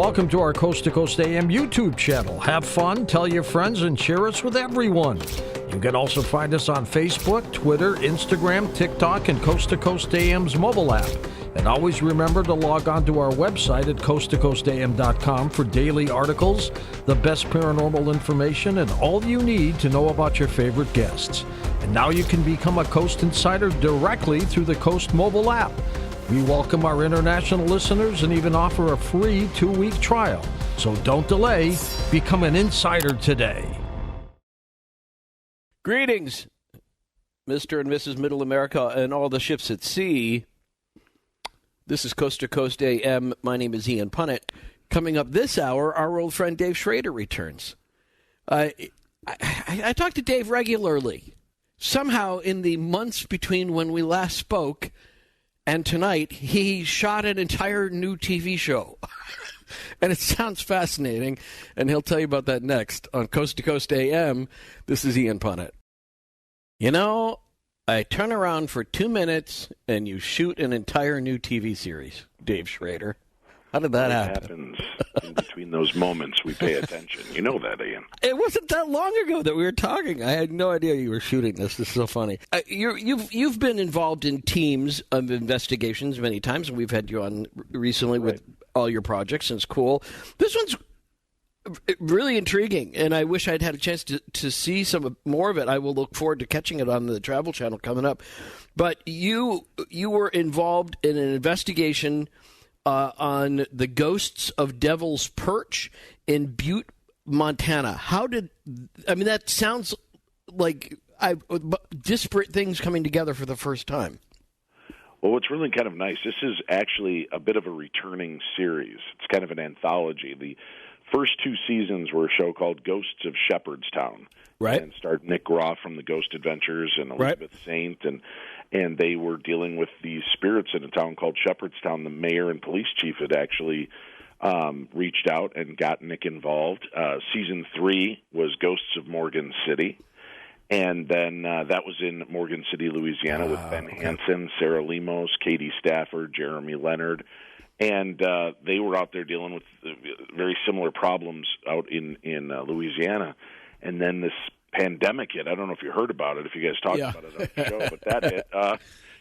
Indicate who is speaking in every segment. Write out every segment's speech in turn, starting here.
Speaker 1: Welcome to our Coast to Coast AM YouTube channel. Have fun, tell your friends, and share us with everyone. You can also find us on Facebook, Twitter, Instagram, TikTok, and Coast to Coast AM's mobile app. And always remember to log on to our website at coasttocoastam.com for daily articles, the best paranormal information, and all you need to know about your favorite guests. And now you can become a Coast Insider directly through the Coast mobile app. We welcome our international listeners and even offer a free 2-week trial. So don't delay. Become an insider today.
Speaker 2: Greetings, Mr. and Mrs. Middle America and all the ships at sea. This is Coast to Coast AM. My name is Ian Punnett. Coming up this hour, our old friend Dave Schrader returns. I talk to Dave regularly. Somehow, in the months between when we last spoke and tonight, he shot an entire new TV show. And it sounds fascinating, and he'll tell you about that next on Coast to Coast AM. This is Ian Punnett. You know, I turn around for 2 minutes, and you shoot an entire new TV series, Dave Schrader. How did that happen?
Speaker 3: It happens in between those moments we pay attention. You know that, Ian.
Speaker 2: It wasn't that long ago that we were talking. I had no idea you were shooting this. This is so funny. You've been involved in teams of investigations many times, and we've had you on recently with all your projects, and it's cool. This one's really intriguing, and I wish I'd had a chance to see some more of it. I will look forward to catching it on the Travel Channel coming up. But you were involved in an investigation on the ghosts of Devil's Perch in Butte, Montana. That sounds like disparate things coming together for the first time.
Speaker 3: Well, what's really kind of nice, this is actually a bit of a returning series. It's kind of an anthology. The first 2 seasons were a show called Ghosts of Shepherdstown.
Speaker 2: Right.
Speaker 3: And starred Nick Groff from the Ghost Adventures and Elizabeth Saint, and they were dealing with the spirits in a town called Shepherdstown. The mayor and police chief had actually reached out and got Nick involved. Season 3 was Ghosts of Morgan City. And then that was in Morgan City, Louisiana, with Ben Hansen, Sarah Lemos, Katie Stafford, Jeremy Leonard. And they were out there dealing with very similar problems out in Louisiana. And then this pandemic hit. I don't know if you heard about it, if you guys talked about it on the show, but that hit,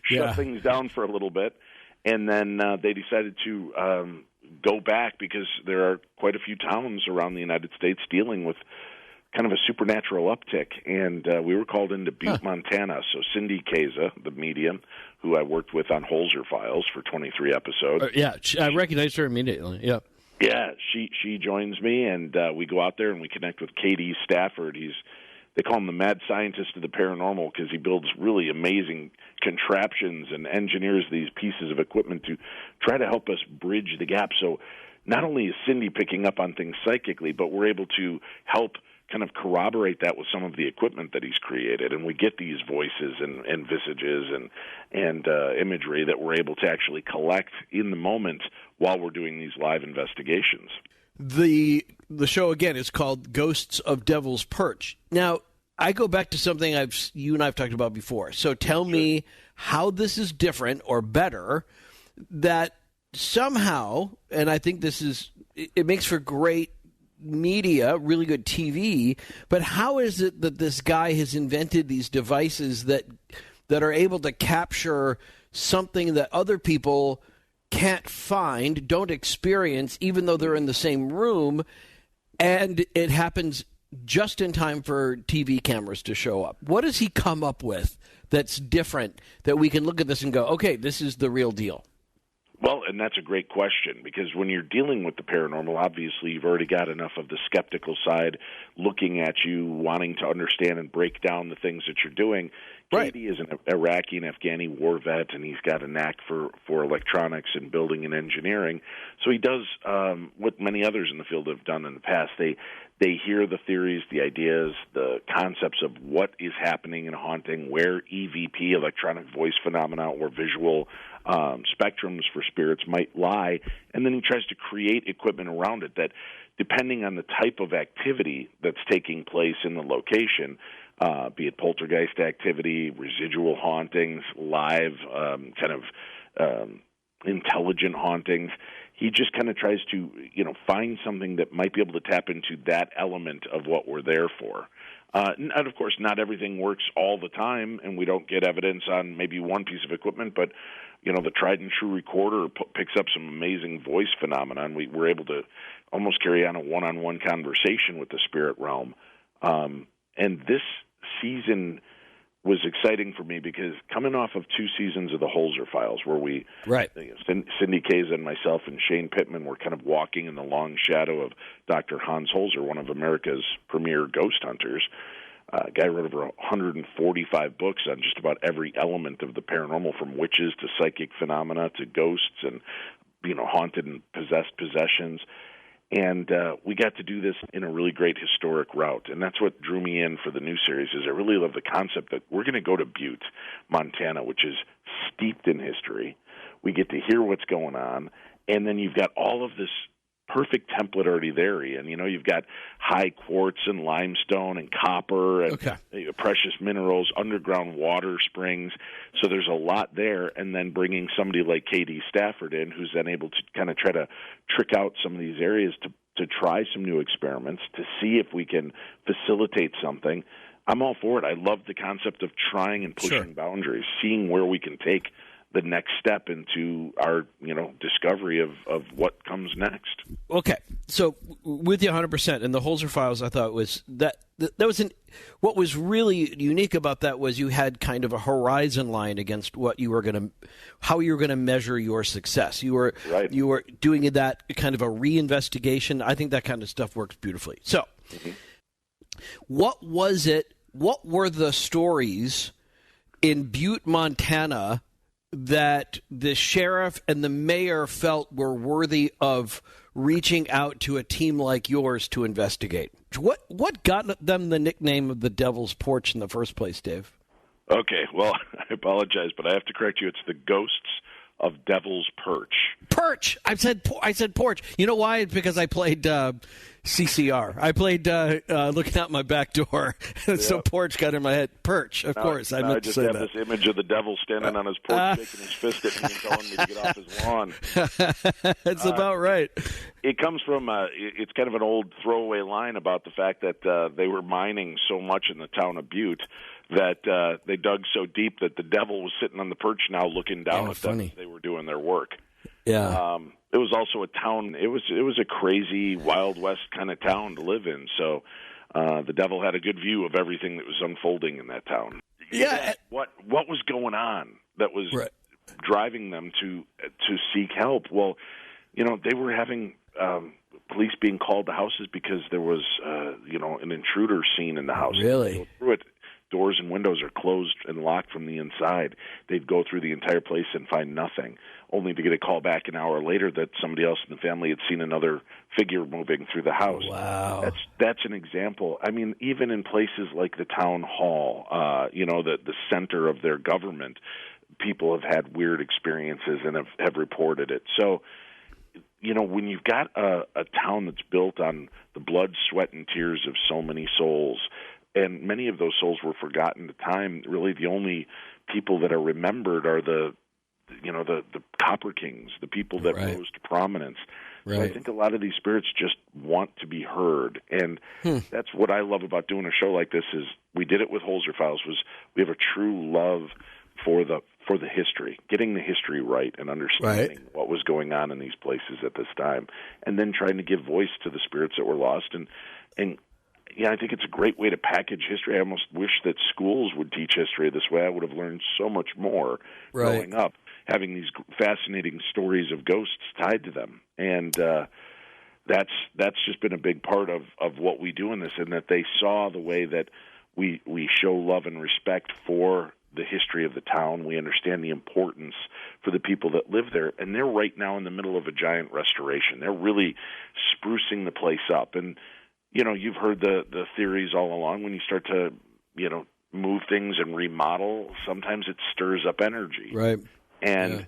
Speaker 3: shut things down for a little bit. And then they decided to go back because there are quite a few towns around the United States dealing with kind of a supernatural uptick. And we were called into Butte, Montana. So Cindy Kaza, the medium, who I worked with on Holzer Files for 23 episodes.
Speaker 2: I recognized her immediately,
Speaker 3: Yeah, she joins me, and we go out there and we connect with Katie Stafford. They call him the mad scientist of the paranormal because he builds really amazing contraptions and engineers these pieces of equipment to try to help us bridge the gap. So not only is Cindy picking up on things psychically, but we're able to help kind of corroborate that with some of the equipment that he's created, and we get these voices and visages and imagery that we're able to actually collect in the moment while we're doing these live investigations.
Speaker 2: The show, again, is called Ghosts of Devil's Perch. Now, I go back to something you and I have talked about before. So tell me how this is different or better, that somehow, and I think it makes for great media, really good TV, but how is it that this guy has invented these devices that are able to capture something that other people can't find, don't experience, even though they're in the same room, and it happens just in time for TV cameras to show up? What does he come up with that's different, that we can look at this and go, okay, this is the real deal?
Speaker 3: Well, and that's a great question, because when you're dealing with the paranormal, obviously you've already got enough of the skeptical side looking at you, wanting to understand and break down the things that you're doing.
Speaker 2: Right.
Speaker 3: Katie is an Iraqi and Afghani war vet, and he's got a knack for electronics and building and engineering. So he does what many others in the field have done in the past. They hear the theories, the ideas, the concepts of what is happening in a haunting, where EVP, electronic voice phenomena, or visual spectrums for spirits might lie, and then he tries to create equipment around it that, depending on the type of activity that's taking place in the location, be it poltergeist activity, residual hauntings, live intelligent hauntings. He just kind of tries to, find something that might be able to tap into that element of what we're there for. And of course, not everything works all the time, and we don't get evidence on maybe one piece of equipment, but, the tried and true recorder picks up some amazing voice phenomenon. We're able to almost carry on a one-on-one conversation with the spirit realm. And this season was exciting for me because coming off of 2 seasons of the Holzer Files, where we, Cindy Kaza and myself and Shane Pittman were kind of walking in the long shadow of Dr. Hans Holzer, one of America's premier ghost hunters. A guy wrote over 145 books on just about every element of the paranormal, from witches to psychic phenomena to ghosts and, haunted and possessed possessions. And we got to do this in a really great historic route. And that's what drew me in for the new series, is I really love the concept that we're going to go to Butte, Montana, which is steeped in history. We get to hear what's going on. And then you've got all of this perfect template already there, Ian. You've got high quartz and limestone and copper and precious minerals, underground water springs. So there's a lot there. And then bringing somebody like Katie Stafford in, who's then able to kind of try to trick out some of these areas to try some new experiments, to see if we can facilitate something. I'm all for it. I love the concept of trying and pushing boundaries, seeing where we can take the next step into our, discovery of what comes next.
Speaker 2: Okay, so with you 100%, and the Holzer Files, I thought was that was what was really unique about that was you had kind of a horizon line against how you were going to measure your success. You were doing that kind of a reinvestigation. I think that kind of stuff works beautifully. So, what was it? What were the stories in Butte, Montana, that the sheriff and the mayor felt were worthy of reaching out to a team like yours to investigate? What got them the nickname of the Devil's Porch in the first place, Dave?
Speaker 3: Okay, well, I apologize, but I have to correct you. It's the Ghosts of Devil's Perch.
Speaker 2: Perch! I said porch. You know why? It's because I played CCR. I played looking out my back door, so porch got in my head. Perch, of course. I meant to say that. I just have this image of the devil standing on his porch, shaking his fist at me and telling me to get off his lawn. That's about right.
Speaker 3: It comes from, it's kind of an old throwaway line about the fact that they were mining so much in the town of Butte that they dug so deep that the devil was sitting on the perch now looking down at them as they were doing their work.
Speaker 2: Yeah.
Speaker 3: It was also a town. It was a crazy Wild West kind of town to live in. So the devil had a good view of everything that was unfolding in that town.
Speaker 2: Yeah.
Speaker 3: What was going on that was driving them to seek help? Well, they were having police being called to houses because there was an intruder seen in the house.
Speaker 2: Really?
Speaker 3: Through it. Doors and windows are closed and locked from the inside. They'd go through the entire place and find nothing, only to get a call back an hour later that somebody else in the family had seen another figure moving through the house.
Speaker 2: Wow.
Speaker 3: That's an example. I mean, even in places like the town hall, the center of their government, people have had weird experiences and have reported it. So, when you've got a town that's built on the blood, sweat, and tears of so many souls, and many of those souls were forgotten at the time. Really, the only people that are remembered are the Copper Kings, the people that rose to prominence. Right. So I think a lot of these spirits just want to be heard, and that's what I love about doing a show like this. Is we did it with Holzer Files. Was we have a true love for the history, getting the history right, and understanding what was going on in these places at this time, and then trying to give voice to the spirits that were lost. And I think it's a great way to package history. I almost wish that schools would teach history this way. I would have learned so much more growing up, having these fascinating stories of ghosts tied to them. And that's just been a big part of what we do in this, and that they saw the way that we show love and respect for the history of the town. We understand the importance for the people that live there, and they're right now in the middle of a giant restoration. They're really sprucing the place up. And you've heard the theories all along. When you start to, move things and remodel, sometimes it stirs up energy.
Speaker 2: Right.
Speaker 3: And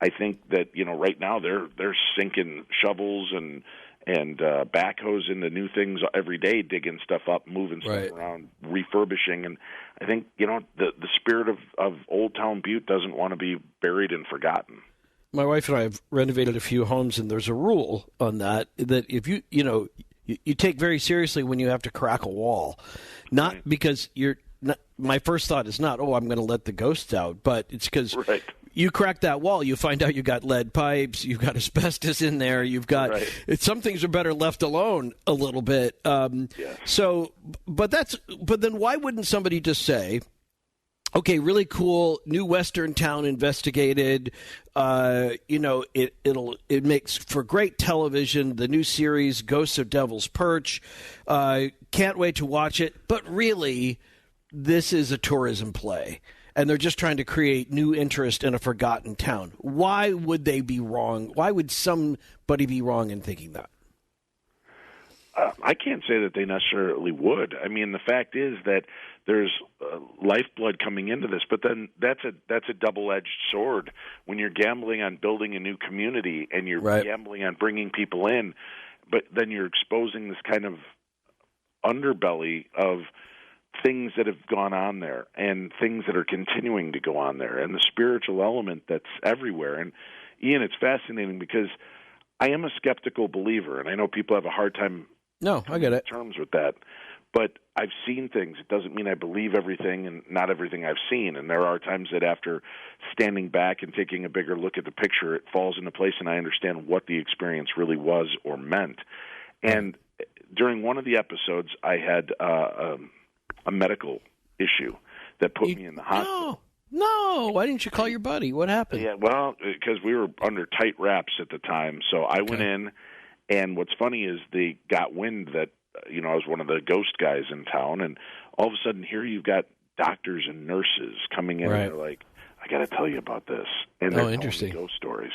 Speaker 3: I think that, right now they're sinking shovels and backhoes into new things every day, digging stuff up, moving stuff around, refurbishing. And I think, the spirit of Old Town Butte doesn't want to be buried and forgotten.
Speaker 2: my wife and I have renovated a few homes, and there's a rule on that if you take very seriously when you have to crack a wall, not because you're. Not, my first thought is not, I'm going to let the ghosts out, but it's because you crack that wall, you find out you got lead pipes, you've got asbestos in there, you've got some things are better left alone a little bit. So, but then why wouldn't somebody just say, okay, really cool, new Western town investigated. It makes for great television. The new series, Ghosts of Devil's Perch. Can't wait to watch it. But really, this is a tourism play, and they're just trying to create new interest in a forgotten town. Why would they be wrong? Why would somebody be wrong in thinking that?
Speaker 3: I can't say that they necessarily would. I mean, the fact is that there's lifeblood coming into this, but then that's a double-edged sword. When you're gambling on building a new community and you're gambling on bringing people in, but then you're exposing this kind of underbelly of things that have gone on there and things that are continuing to go on there and the spiritual element that's everywhere. And, Ian, it's fascinating because I am a skeptical believer, and I know people have a hard time
Speaker 2: I get it.
Speaker 3: terms with that. But I've seen things. It doesn't mean I believe everything and not everything I've seen. And there are times that after standing back and taking a bigger look at the picture, it falls into place and I understand what the experience really was or meant. And during one of the episodes, I had a medical issue that put me in the hospital.
Speaker 2: No, why didn't you call your buddy? What happened?
Speaker 3: Yeah, well, because we were under tight wraps at the time. So I went in, and what's funny is they got wind that I was one of the ghost guys in town, and all of a sudden here you've got doctors and nurses coming in, and they're like, I got to tell you about this. And they're telling me ghost stories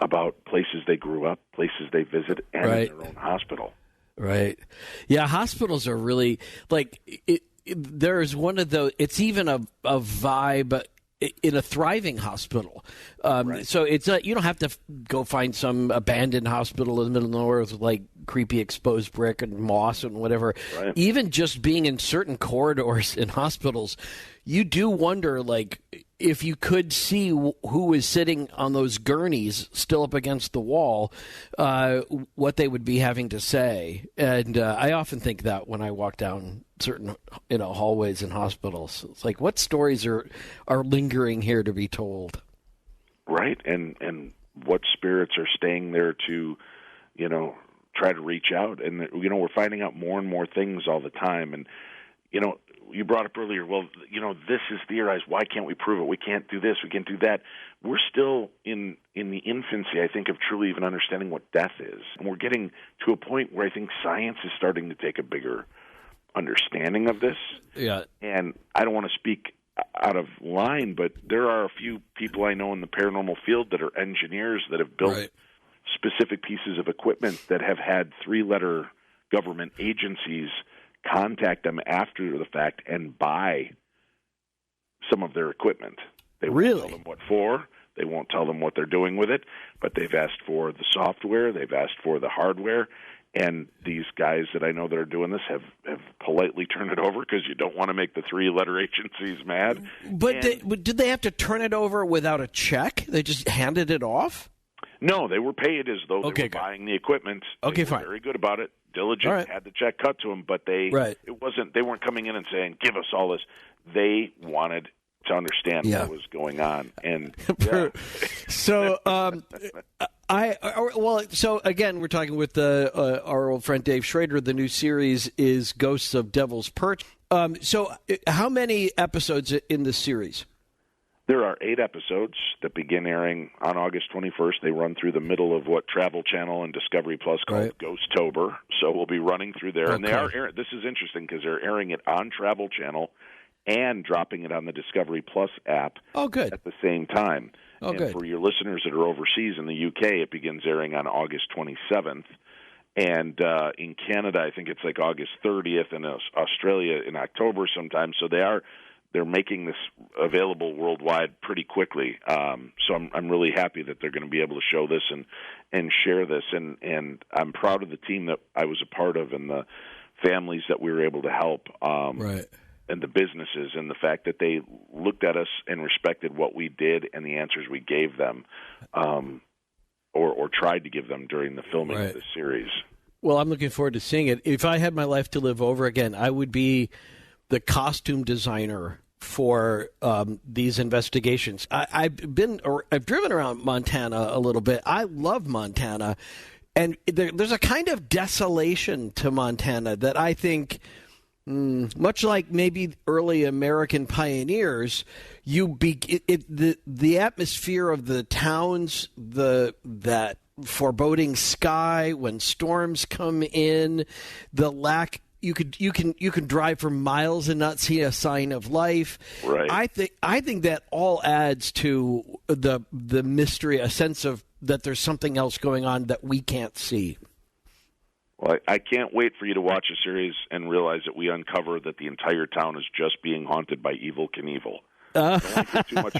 Speaker 3: about places they grew up, places they visit, and in their own hospital. Right.
Speaker 2: Yeah, hospitals are really, there's one of those, it's even a vibe in a thriving hospital. So it's you don't have to go find some abandoned hospital in the middle of nowhere with creepy exposed brick and moss and whatever. Right. Even just being in certain corridors in hospitals, you do wonder if you could see who is sitting on those gurneys still up against the wall, what they would be having to say. And I often think that when I walk down certain hallways in hospitals, it's like, what stories are lingering here to be told?
Speaker 3: Right, and what spirits are staying there to, try to reach out. And, we're finding out more and more things all the time. And, you brought up earlier, well, this is theorized. Why can't we prove it? We can't do this. We can't do that. We're still in the infancy, I think, of truly even understanding what death is. And we're getting to a point where I think science is starting to take a bigger understanding of this. Yeah. And I don't want to speak out of line, but there are a few people I know in the paranormal field that are engineers that have built specific pieces of equipment that have had three-letter government agencies contact them after the fact and buy some of their equipment. They won't tell them what for. They won't tell them what they're doing with it, but they've asked for the software. They've asked for the hardware. And these guys that I know that are doing this have politely turned it over because you don't want to make the three-letter agencies mad.
Speaker 2: But did they have to turn it over without a check? They just handed it off?
Speaker 3: No, they were paid as though they were buying the equipment.
Speaker 2: Okay,
Speaker 3: they were very good about it. Diligent, had the check cut to them, but they weren't coming in and saying, give us all this. They wanted to understand what was going on. And
Speaker 2: so so again, we're talking with our old friend Dave Schrader. The new series is Ghosts of Devil's Perch. So how many episodes in this series?
Speaker 3: There are 8 episodes that begin airing on August 21st. They run through the middle of what Travel Channel and Discovery Plus called Ghosttober. So we'll be running through there. And they are airing. This is interesting because they're airing it on Travel Channel and dropping it on the Discovery Plus app at the same time. And for your listeners that are overseas in the UK, it begins airing on August 27th. And in Canada, I think it's August 30th, and Australia in October sometime. So they're making this available worldwide pretty quickly. So I'm really happy that they're going to be able to show this and share this. And I'm proud of the team that I was a part of and the families that we were able to help. the businesses, and the fact that they looked at us and respected what we did and the answers we gave them, or tried to give them during the filming of this series.
Speaker 2: Well, I'm looking forward to seeing it. If I had my life to live over again, I would be the costume designer for these investigations. I've driven around Montana a little bit. I love Montana, and there's a kind of desolation to Montana that I think, much like maybe early American pioneers, the atmosphere of the towns, that foreboding sky when storms come in, the lack. You can drive for miles and not see a sign of life.
Speaker 3: Right.
Speaker 2: I think that all adds to the mystery, a sense of that there's something else going on that we can't see.
Speaker 3: Well, I can't wait for you to watch a series and realize that we uncover that the entire town is just being haunted by Evel Knievel. Too much.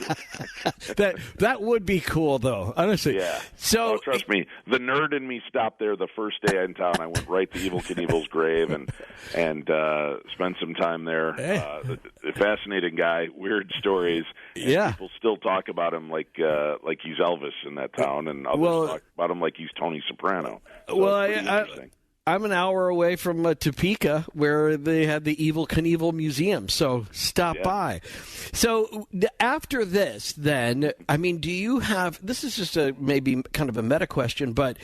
Speaker 2: That would be cool, though. Honestly,
Speaker 3: yeah.
Speaker 2: So
Speaker 3: trust me, the nerd in me stopped there the first day in town. I went right to Evel Knievel's grave and spent some time there. Fascinating guy, weird stories.
Speaker 2: Yeah,
Speaker 3: people still talk about him like he's Elvis in that town, and others talk about him like he's Tony Soprano. So
Speaker 2: I'm an hour away from Topeka, where they had the Evel Knievel Museum, so stop by. So after this, then, I mean, do you have, this is just maybe kind of a meta question, but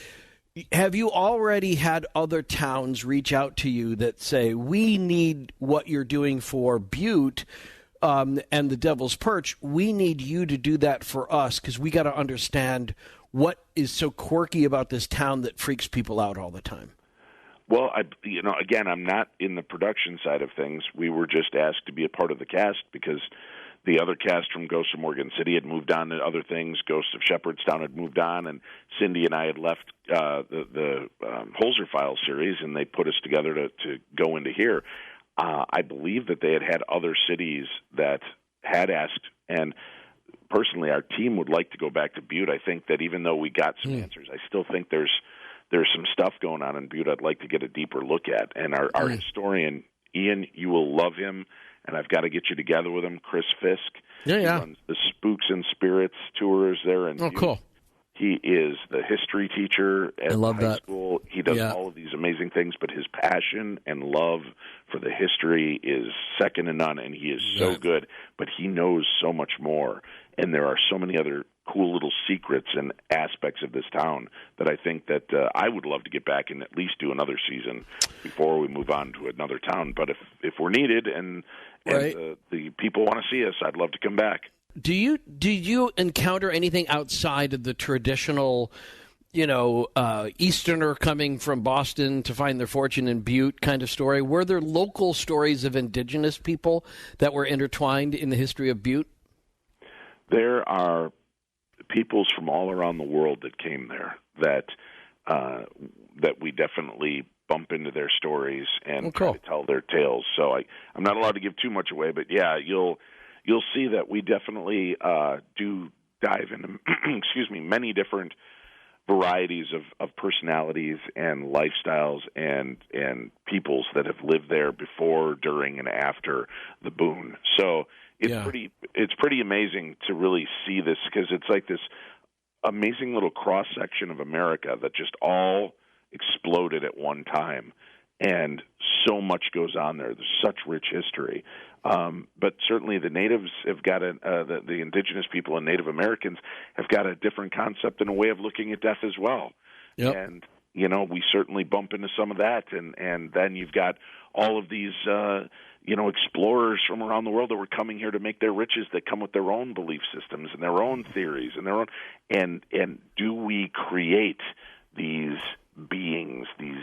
Speaker 2: have you already had other towns reach out to you that say, we need what you're doing for Butte and the Devil's Perch, we need you to do that for us, because we got to understand what is so quirky about this town that freaks people out all the time?
Speaker 3: Well, again, I'm not in the production side of things. We were just asked to be a part of the cast because the other cast from Ghosts of Morgan City had moved on to other things. Ghosts of Shepherdstown had moved on, and Cindy and I had left the Holzer Files series, and they put us together to go into here. I believe that they had other cities that had asked, and personally, our team would like to go back to Butte. I think that even though we got some answers, I still think there's some stuff going on in Butte I'd like to get a deeper look at. And our historian, Ian, you will love him, and I've got to get you together with him, Chris Fisk.
Speaker 2: He
Speaker 3: runs the Spooks and Spirits tours there in Butte.
Speaker 2: Cool.
Speaker 3: He is the history teacher at high school. He does all of these amazing things, but his passion and love for the history is second to none, and he is so good. But he knows so much more, and there are so many other cool little secrets and aspects of this town that I think that I would love to get back and at least do another season before we move on to another town. But if we're needed and the people want to see us, I'd love to come back.
Speaker 2: Do you encounter anything outside of the traditional, Easterner coming from Boston to find their fortune in Butte kind of story? Were there local stories of indigenous people that were intertwined in the history of Butte?
Speaker 3: There are peoples from all around the world that came there that we definitely bump into their stories and try to tell their tales. So I'm not allowed to give too much away, but yeah, you'll see that we definitely do dive into many different varieties of personalities and lifestyles and peoples that have lived there before, during, and after the boom. So it's pretty amazing to really see this, because it's like this amazing little cross section of America that just all exploded at one time, and so much goes on there. There's such rich history, but certainly the natives have got the indigenous people and Native Americans have got a different concept and a way of looking at death as well.
Speaker 2: Yep.
Speaker 3: And we certainly bump into some of that, and then you've got all of these explorers from around the world that were coming here to make their riches, that come with their own belief systems and their own theories and their own. And do we create these beings, these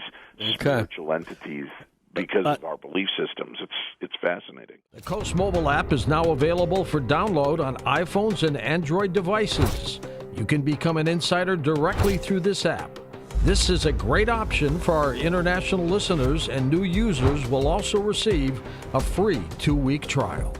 Speaker 3: spiritual entities, because of our belief systems? It's fascinating.
Speaker 1: The Coast mobile app is now available for download on iPhones and Android devices. You can become an insider directly through this app. This is a great option for our international listeners, and new users will also receive a free 2-week trial.